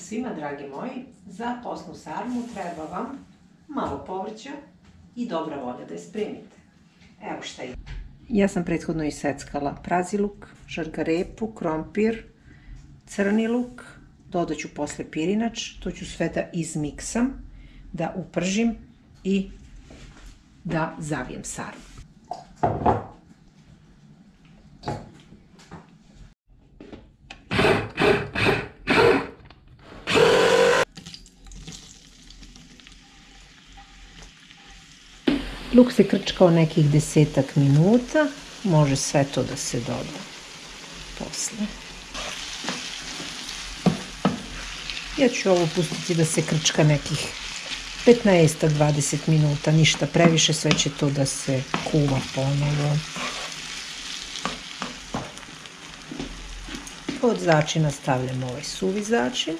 Pozdrav svima, dragi moji. Za postnu sarmu treba vam malo povrća i dobra volja da je spremite. Evo šta je. Ja sam prethodno iseckala prazi luk, žargarepu, krompir, crni luk, dodat ću posle pirinač, to ću sve da izmiksam, da upržim i da zavijem sarmu. Luk se krčkao nekih 10 minuta, može sve to da se doda posle. Ja ću ovo pustiti da se krčka nekih 15-20 minuta, ništa previše, sve će to da se kuva ponovo. Pod začina stavljam ovaj suvi začin,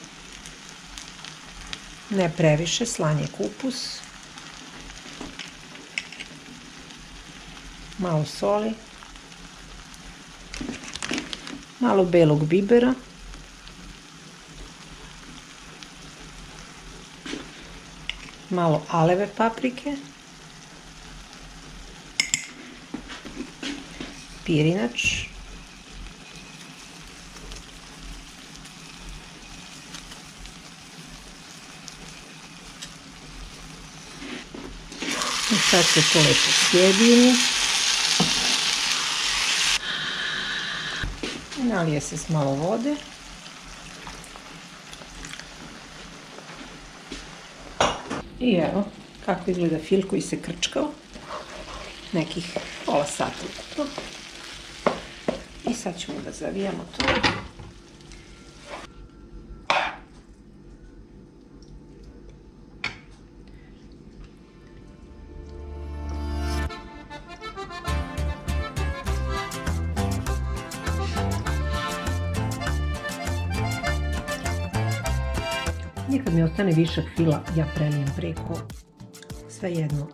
ne previše, slan je kupus. Malo soli, malo belog bibera, malo aleve paprike, pirinač, i sad se to lepo sjedini. Nalije se s malo vode. I evo kako izgleda fil koji se krčkao. Nekih pola sata ukupno. I sad ćemo da zavijamo to. Nekad mi ostane višak fila, ja prelijem preko, svejedno.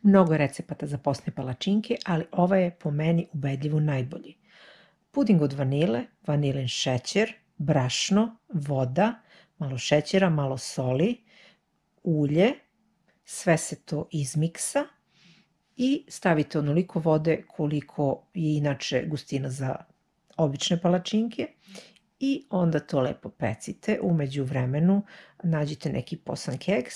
Mnogo je recepata za postne palačinke, ali ova je po meni ubedljivo najbolji. Puding od vanile, vanilin šećer, brašno, voda, malo šećera, malo soli, ulje, sve se to izmiksa i stavite onoliko vode koliko je inače gustina za obične palačinke i onda to lepo pecite. U međuvremenu nađite neki posan keks,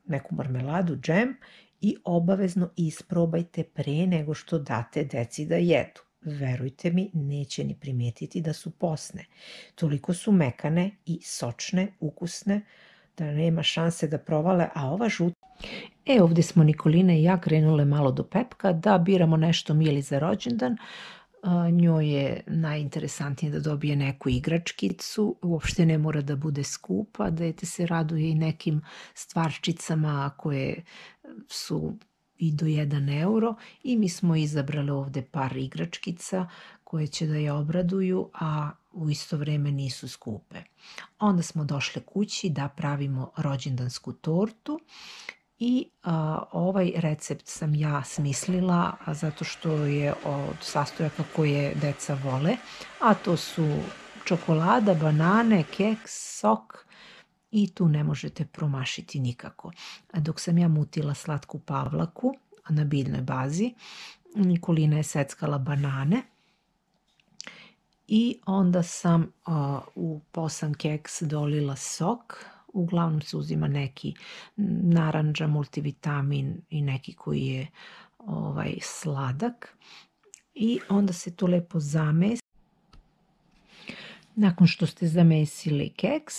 neku marmeladu, džem i obavezno isprobajte pre nego što date deci da jedu. Verujte mi, neće ni primetiti da su posne. Toliko su mekane i sočne, ukusne, da nema šanse da provale, a ova žuta... Ovdje smo Nikolina i ja krenule malo do Pepka da biramo nešto mili za rođendan. Njoj je najinteresantnije da dobije neku igračkicu, uopšte ne mora da bude skupa, dete se raduje i nekim stvarčicama koje su i do 1 euro i mi smo izabrali ovde par igračkica koje će da je obraduju, a u isto vreme nisu skupe. Onda smo došle kući da pravimo rođendansku tortu. I ovaj recept sam ja smislila zato što je od sastojaka koje deca vole, a to su čokolada, banane, keks, sok i tu ne možete promašiti nikako. Dok sam ja mutila slatku pavlaku na biljnoj bazi, Nikolina je seckala banane i onda sam u posan keks dolila sok. Uglavnom se uzima neki narandža, multivitamin i neki koji je sladak. I onda se to lepo zamesi. Nakon što ste zamesili keks,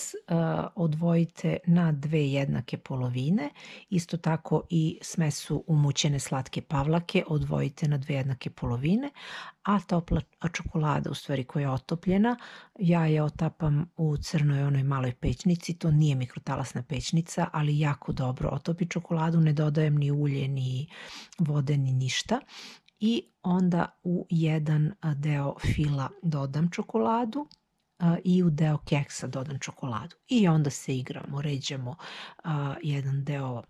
odvojite na 2 jednake polovine. Isto tako i smesu umućene slatke pavlake odvojite na 2 jednake polovine, a topla čokolada, u stvari koja je otopljena, ja je otapam u crnoj onoj maloj pećnici. To nije mikrotalasna pećnica, ali jako dobro otopi čokoladu, ne dodajem ni ulje, ni vode, ni ništa. I onda u jedan deo fila dodam čokoladu i u deo keksa dodam čokoladu. I onda se igramo, ređamo jedan deo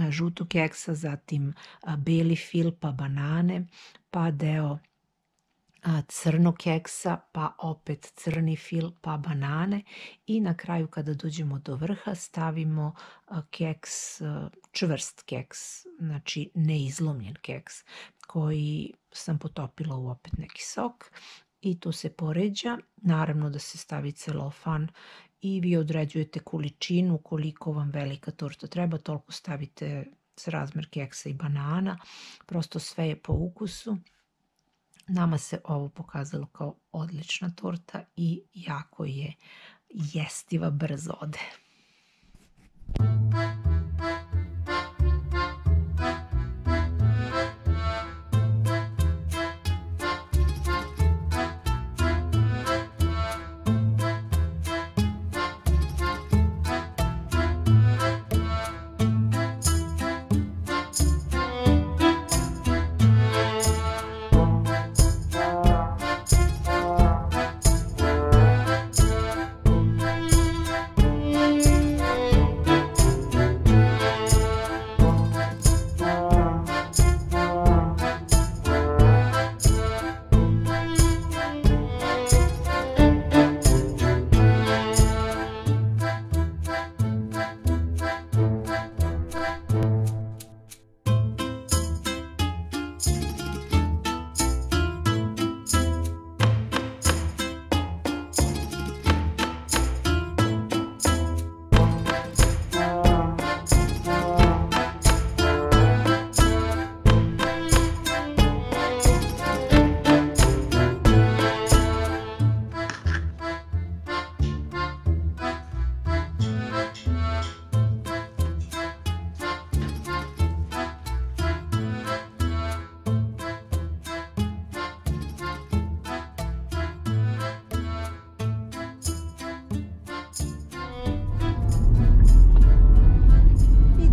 žutog keksa, zatim beli fil, pa banane, pa deo crnog keksa, pa opet crni fil, pa banane i na kraju kada dođemo do vrha stavimo keks, čvrst keks, znači neizlomljen keks koji sam potopila u opet neki sok i to se poređa. Naravno da se stavi celofan i vi određujete količinu, koliko vam velika torta treba, toliko stavite srazmer keksa i banana, prosto sve je po ukusu. Nama se ovo pokazalo kao odlična torta i jako je jestiva, brzo ode.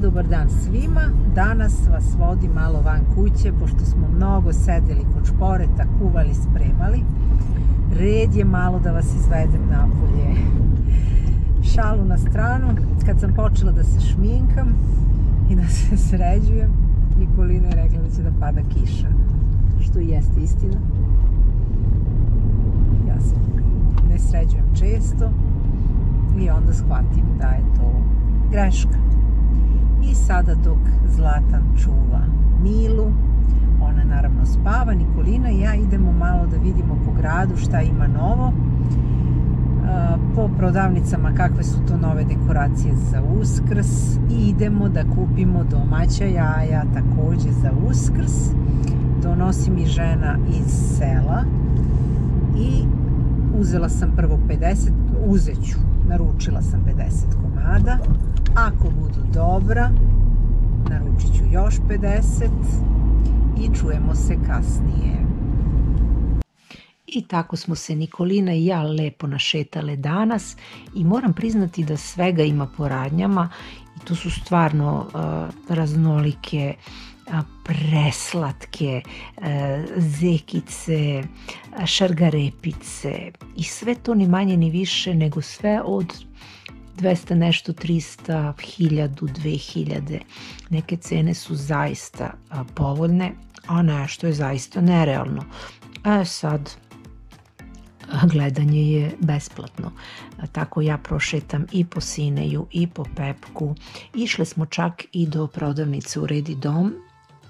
Dobar dan svima, danas vas vodi malo van kuće, pošto smo mnogo sedeli kod šporeta, kuvali, spremali. Red je malo da vas izvedem napolje. Šalu na stranu, kad sam počela da se šminkam i da se sređujem, Nikolina je rekla da će da pada kiša, što i jeste istina. Ja se ne sređujem često i onda shvatim da je to greška. I sada dok Zlatan čuva Milu, ona naravno spava, Nikolina i ja idemo malo da vidimo po gradu šta ima novo, po prodavnicama kakve su to nove dekoracije za Uskrs i idemo da kupimo domaća jaja takođe za Uskrs. Donosi mi žena iz sela i uzela sam prvo 50, uzeću, naručila sam 50 komada. Ako budu dobra, naručit ću još 50 i čujemo se kasnije. I tako smo se Nikolina i ja lepo našetale danas i moram priznati da svega ima po radnjama i tu su stvarno raznolike, preslatke, zekice, šargarepice i sve to ni manje ni više nego sve od 200 nešto, 300, 1000, 2000. Neke cene su zaista povoljne, a nešto je zaista nerealno. Sad gledanje je besplatno. Tako ja prošetam i po Sineju i po Pepku. Išle smo čak i do prodavnice u Red i dom,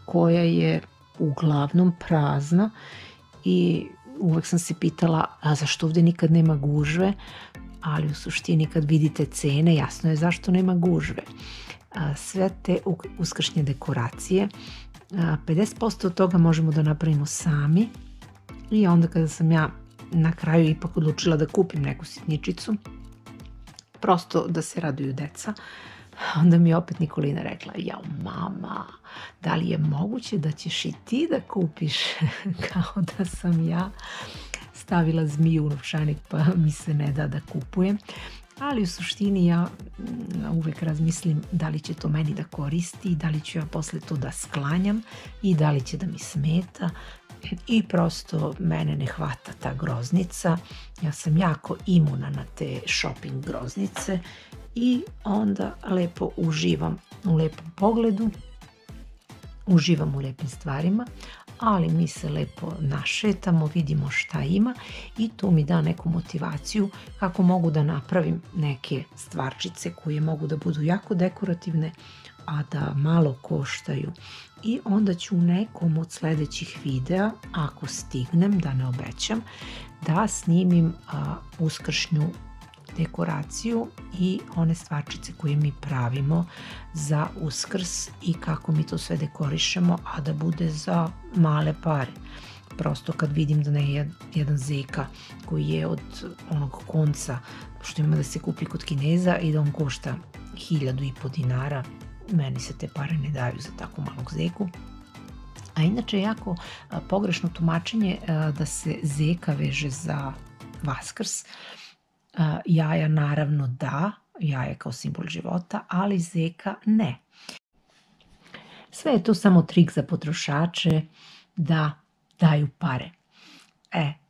koja je uglavnom prazna i uvek sam se pitala zašto ovde nikad nema gužve, ali u suštini kad vidite cene jasno je zašto nema gužve. Sve te uskršnje dekoracije, 50% od toga možemo da napravimo sami i onda kada sam ja na kraju ipak odlučila da kupim neku sitničicu, prosto da se raduju deca. Onda mi je opet Nikolina rekla, jao mama, da li je moguće da ćeš i ti da kupiš, kao da sam ja stavila zmiju u novčanik pa mi se ne da kupujem. Ali u suštini ja uvek razmislim da li će to meni da koristi, da li ću ja posle to da sklanjam i da li će da mi smeta. I prosto mene ne hvata ta groznica. Ja sam jako imuna na te shopping groznice i onda lepo uživam u lepom pogledu, uživam u lepim stvarima, ali mi se lepo našetamo, vidimo šta ima i to mi da neku motivaciju kako mogu da napravim neke stvarčice koje mogu da budu jako dekorativne, a da malo koštaju. I onda ću u nekom od sledećih videa, ako stignem, da ne obećam, da snimim uskršnju dekoraciju i one stvarčice koje mi pravimo za Uskrs i kako mi to sve dekorišemo, a da bude za male pare. Prosto kad vidim da ne je jedan zeka koji je od onog konca što ima da se kupi kod Kineza i da on košta 1.500 dinara, meni se te pare ne daju za tako malog zeku. A inače je jako pogrešno tumačenje da se zeka veže za Vaskrs. Jaja naravno da, jaje kao simbol života, ali zeka ne. Sve je to samo trik za potrošače da daju pare.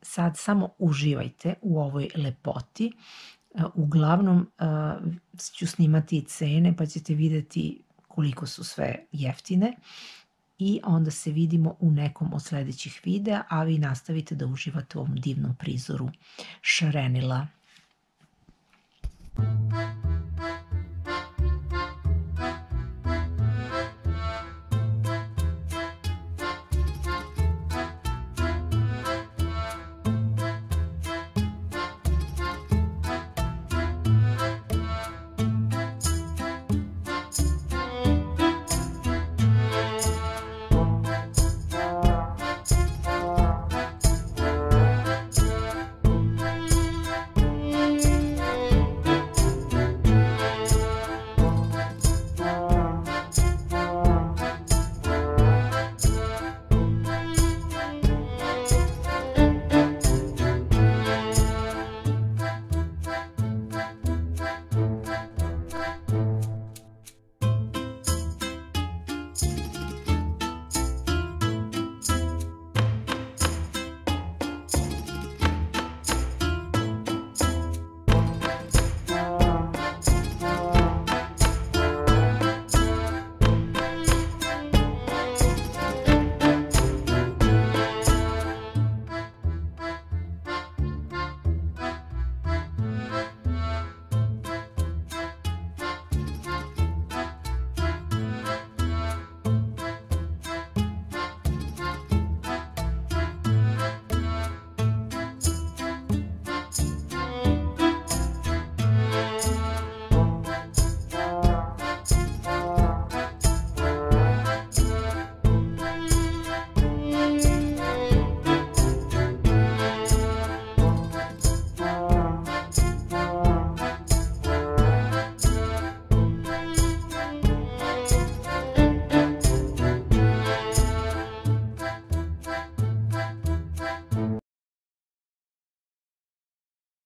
Sad samo uživajte u ovoj lepoti. Uglavnom ću snimati i cene pa ćete vidjeti koliko su sve jeftine i onda se vidimo u nekom od sledećih videa, a vi nastavite da uživate u ovom divnom prizoru šarenila.